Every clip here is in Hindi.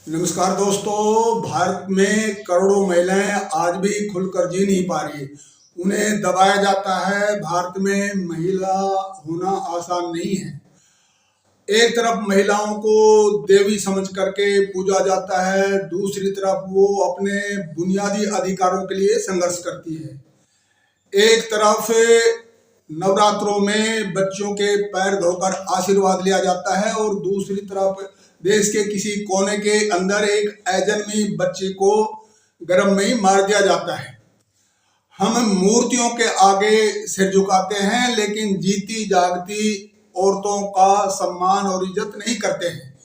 नमस्कार दोस्तों। भारत में करोड़ों महिलाएं आज भी खुलकर जी नहीं पा रही है। उन्हें दबाया जाता है। भारत में महिला होना आसान नहीं है। एक तरफ महिलाओं को देवी समझ करके पूजा जाता है, दूसरी तरफ वो अपने बुनियादी अधिकारों के लिए संघर्ष करती है। एक तरफ नवरात्रों में बच्चों के पैर धोकर आशीर्वाद लिया जाता है और दूसरी तरफ देश के किसी कोने के अंदर एक अजन्मी बच्चे को गर्भ में ही मार दिया जाता है। हम मूर्तियों के आगे सिर झुकाते हैं, लेकिन जीती जागती औरतों का सम्मान और इज्जत नहीं करते हैं।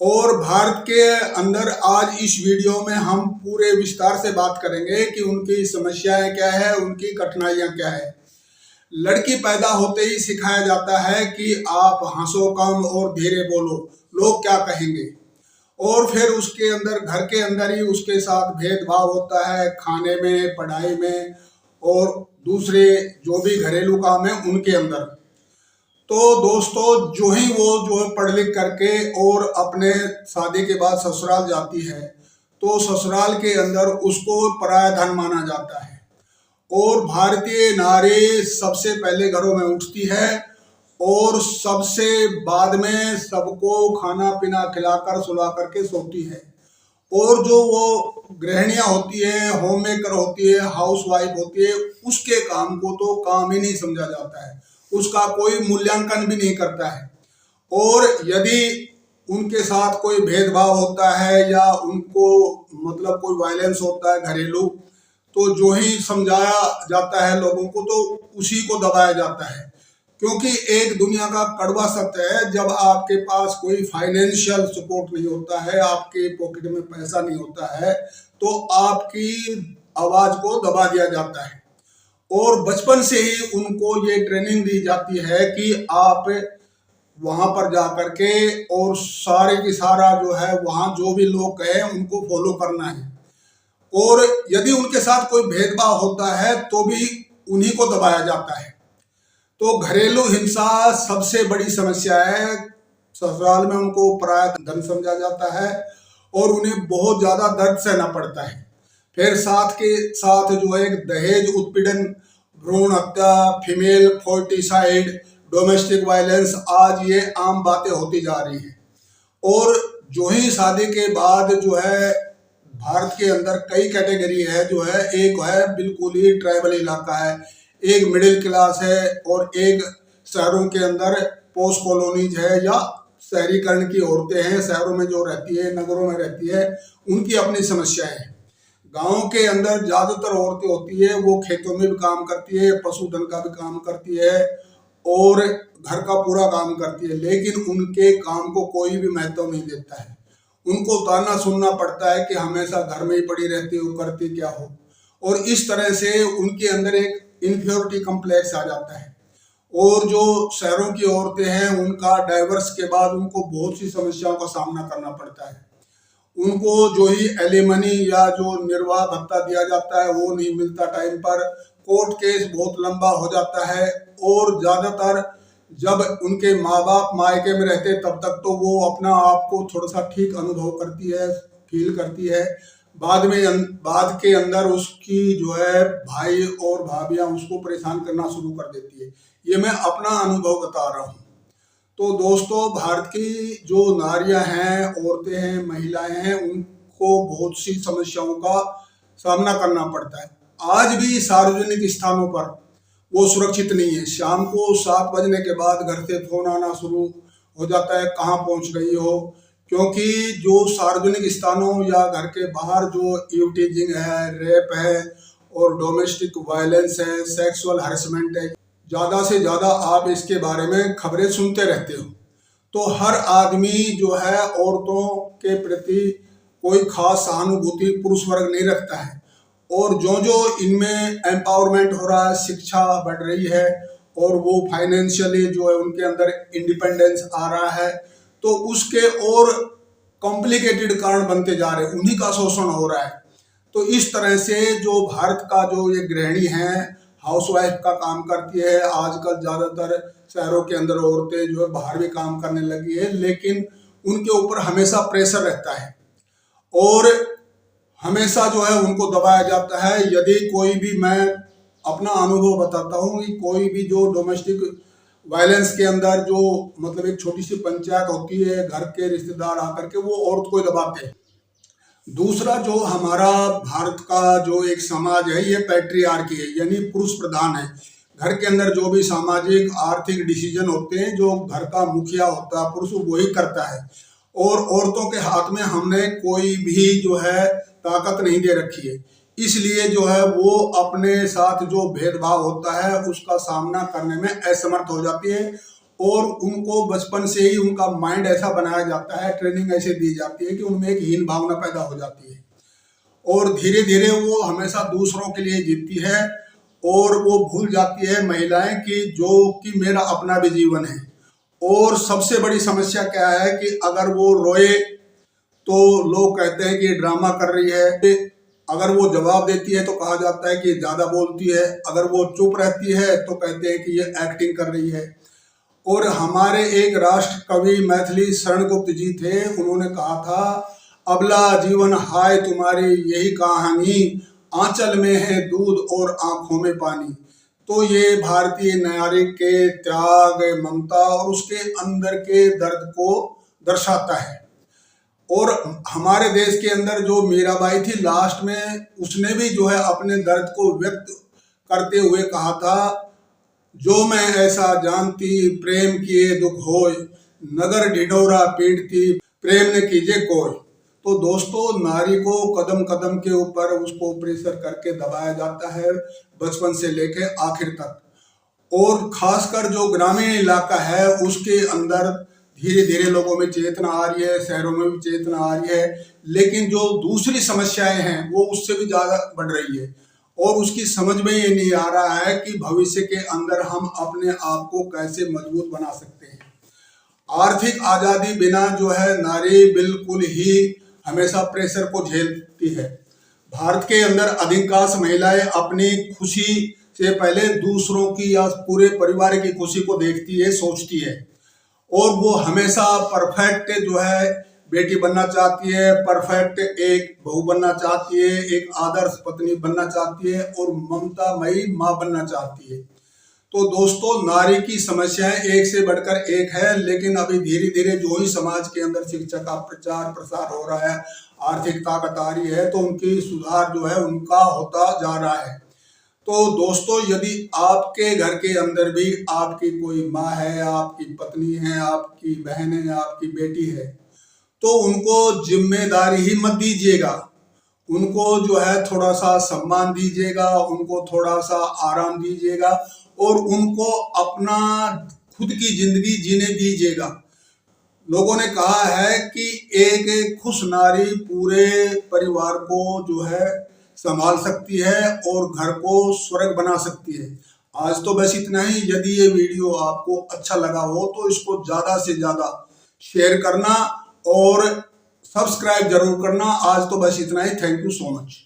और भारत के अंदर आज इस वीडियो में हम पूरे विस्तार से बात करेंगे कि उनकी समस्याएं क्या है, उनकी कठिनाइयां क्या है। लड़की पैदा होते ही सिखाया जाता है कि आप हंसो कम और धीरे बोलो, लोग क्या कहेंगे। और फिर उसके अंदर घर के अंदर ही उसके साथ भेदभाव होता है, खाने में, पढ़ाई में और दूसरे जो भी घरेलू काम है उनके अंदर। तो दोस्तों, जो ही वो जो है पढ़ लिख करके और अपने शादी के बाद ससुराल जाती है, तो ससुराल के अंदर उसको पराया धन माना जाता है। और भारतीय नारी सबसे पहले घरों में उठती है और सबसे बाद में सबको खाना पीना खिलाकर सुला करके सोती है। और जो वो गृहिणियां होती है, होम मेकर होती है, हाउस वाइफ होती है, उसके काम को तो काम ही नहीं समझा जाता है, उसका कोई मूल्यांकन भी नहीं करता है। और यदि उनके साथ कोई भेदभाव होता है या उनको मतलब कोई वायलेंस होता है घरेलू, तो जो ही समझाया जाता है लोगों को, तो उसी को दबाया जाता है। क्योंकि एक दुनिया का कड़वा सत्य है, जब आपके पास कोई फाइनेंशियल सपोर्ट नहीं होता है, आपके पॉकेट में पैसा नहीं होता है, तो आपकी आवाज को दबा दिया जाता है। और बचपन से ही उनको ये ट्रेनिंग दी जाती है कि आप वहां पर जा करके और सारे की सारा जो है वहां जो भी लोग कहे उनको फॉलो करना है। और यदि उनके साथ कोई भेदभाव होता है तो भी उन्हीं को दबाया जाता है। तो घरेलू हिंसा सबसे बड़ी समस्या है। ससुराल में उनको पराया धन समझा जाता है और उन्हें बहुत ज्यादा दर्द सहना पड़ता है। फिर साथ के साथ जो है दहेज उत्पीड़न, भ्रूण हत्या, फीमेल फोर्टिसाइड, डोमेस्टिक वायलेंस, आज ये आम बातें होती जा रही हैं। और जो ही शादी के बाद जो है भारत के अंदर कई कैटेगरी है, जो है एक है बिल्कुल ही ट्राइबल इलाका है, एक मिडिल क्लास है और एक शहरों के अंदर पोस्ट कॉलोनीज है या शहरीकरण की औरतें हैं, शहरों में जो रहती है, नगरों में रहती है, उनकी अपनी समस्याएं हैं। गाँव के अंदर ज्यादातर औरतें होती है, वो खेतों में भी काम करती है, पशुधन का भी काम करती है और घर का पूरा काम करती है, लेकिन उनके काम को कोई भी महत्व नहीं देता है। उनको ताना सुनना पड़ता है कि हमेशा घर में ही पड़ी रहती हो, करती क्या हो। और इस तरह से उनके अंदर एक इन्फीरियरिटी कम्प्लेक्स आ जाता है। और जो शहरों की औरतें हैं, उनका डाइवर्स के बाद उनको बहुत सी समस्याओं का सामना करना पड़ता है। उनको जो ही एलिमनी या जो निर्वाह भत्ता दिया जाता है वो नहीं मिलता टाइम पर, कोर्ट केस बहुत लंबा हो जाता है। और ज्यादातर जब उनके माँ बाप मायके में रहते तब तक तो वो अपना आप को थोड़ा सा ठीक अनुभव करती है, फील करती है। बाद के अंदर उसकी जो है भाई और भाभियां उसको परेशान करना शुरू कर देती है। ये मैं अपना अनुभव बता रहा हूँ। तो दोस्तों, भारत की जो नारियां हैं, औरतें हैं, महिलाएं हैं, उनको बहुत सी समस्याओं का सामना करना पड़ता है। आज भी सार्वजनिक स्थानों पर वो सुरक्षित नहीं है। शाम को 7 बजने के बाद घर से फोन आना शुरू हो जाता है, कहाँ पहुंच गई हो। क्योंकि जो सार्वजनिक स्थानों या घर के बाहर जो ईवटीजिंग है, रेप है और डोमेस्टिक वायलेंस है, सेक्सुअल हरेसमेंट है, ज्यादा से ज्यादा आप इसके बारे में खबरें सुनते रहते हो। तो हर आदमी जो है औरतों के प्रति कोई खास सहानुभूति पुरुष वर्ग नहीं रखता है। और जो जो इनमें एम्पावरमेंट हो रहा है, शिक्षा बढ़ रही है और वो फाइनेंशियली जो है उनके अंदर इंडिपेंडेंस आ रहा है, तो उसके और कॉम्प्लिकेटेड कारण बनते जा रहे हैं, उन्हीं का शोषण हो रहा है। तो इस तरह से जो भारत का जो ये गृहिणी है, हाउसवाइफ का काम करती है, आजकल ज्यादातर शहरों के अंदर औरतें जो है बाहर भी काम करने लगी है, लेकिन उनके ऊपर हमेशा प्रेशर रहता है और हमेशा जो है उनको दबाया जाता है। यदि कोई भी, मैं अपना अनुभव बताता हूँ कि कोई भी जो डोमेस्टिक वायलेंस के अंदर जो मतलब एक छोटी सी पंचायत होती है, घर के रिश्तेदार आकर के वो औरत को दबाते हैं। दूसरा, जो हमारा भारत का जो एक समाज है, ये पैट्रियार्की है, यानी पुरुष प्रधान है। घर के अंदर जो भी सामाजिक आर्थिक डिसीजन होते हैं, जो घर का मुखिया होता है पुरुष, वही करता है और औरतों के हाथ में हमने कोई भी जो है ताकत नहीं दे रखी है। इसलिए जो है वो अपने साथ जो भेदभाव होता है उसका सामना करने में असमर्थ हो जाती है और उनको बचपन से ही उनका माइंड ऐसा बनाया जाता है, ट्रेनिंग ऐसे दी जाती है कि उनमें एक हीन भावना पैदा हो जाती है और धीरे धीरे वो हमेशा दूसरों के लिए जीतती है और वो भूल जाती है महिलाएं कि जो कि मेरा अपना भी जीवन है। और सबसे बड़ी समस्या क्या है कि अगर वो रोए तो लोग कहते हैं कि ड्रामा कर रही है, अगर वो जवाब देती है तो कहा जाता है कि ज़्यादा बोलती है, अगर वो चुप रहती है तो कहते हैं कि ये एक्टिंग कर रही है। और हमारे एक राष्ट्र कवि मैथिली शरणगुप्त जी थे, उन्होंने कहा था, अबला जीवन हाय तुम्हारी यही कहानी, आंचल में है दूध और आंखों में पानी। तो ये भारतीय नारी के त्याग, ममता और उसके अंदर के दर्द को दर्शाता है। और हमारे देश के अंदर जो मीराबाई थी, लास्ट में उसने भी जो है अपने दर्द को व्यक्त करते हुए कहा था, जो मैं ऐसा जानती प्रेम किए दुख होय, नगर ढिढोरा पीटती प्रेम न कीजे कोय। तो दोस्तों, नारी को कदम कदम के ऊपर उसको प्रेशर करके दबाया जाता है, बचपन से लेके आखिर तक। और खासकर जो ग्रामीण इलाका है उसके अंदर धीरे धीरे लोगों में चेतना आ रही है, शहरों में भी चेतना आ रही है, लेकिन जो दूसरी समस्याएं हैं वो उससे भी ज़्यादा बढ़ रही है और उसकी समझ में ये नहीं आ रहा है कि भविष्य के अंदर हम अपने आप को कैसे मजबूत बना सकते हैं। आर्थिक आज़ादी बिना जो है नारी बिल्कुल ही हमेशा प्रेशर को झेलती है। भारत के अंदर अधिकांश महिलाएं अपनी खुशी से पहले दूसरों की या पूरे परिवार की खुशी को देखती है, सोचती है और वो हमेशा परफेक्ट जो है बेटी बनना चाहती है, परफेक्ट एक बहू बनना चाहती है, एक आदर्श पत्नी बनना चाहती है और ममतामयी माँ बनना चाहती है। तो दोस्तों, नारी की समस्याएं एक से बढ़कर एक है, लेकिन अभी धीरे धीरे जो ही समाज के अंदर शिक्षा का प्रचार प्रसार हो रहा है, आर्थिक ताकत आ रही है, तो उनकी सुधार जो है उनका होता जा रहा है। तो दोस्तों, यदि आपके घर के अंदर भी आपकी कोई माँ है, आपकी पत्नी है, आपकी बहन है, आपकी बेटी है, तो उनको जिम्मेदारी ही मत दीजिएगा। उनको जो है थोड़ा सा सम्मान दीजिएगा, उनको थोड़ा सा आराम दीजिएगा और उनको अपना खुद की जिंदगी जीने दीजिएगा। लोगों ने कहा है कि एक खुश नारी पूरे परिवार को जो है संभाल सकती है और घर को स्वर्ग बना सकती है। आज तो बस इतना ही। यदि ये वीडियो आपको अच्छा लगा हो तो इसको ज़्यादा से ज़्यादा शेयर करना और सब्सक्राइब जरूर करना। आज तो बस इतना ही। Thank you so much.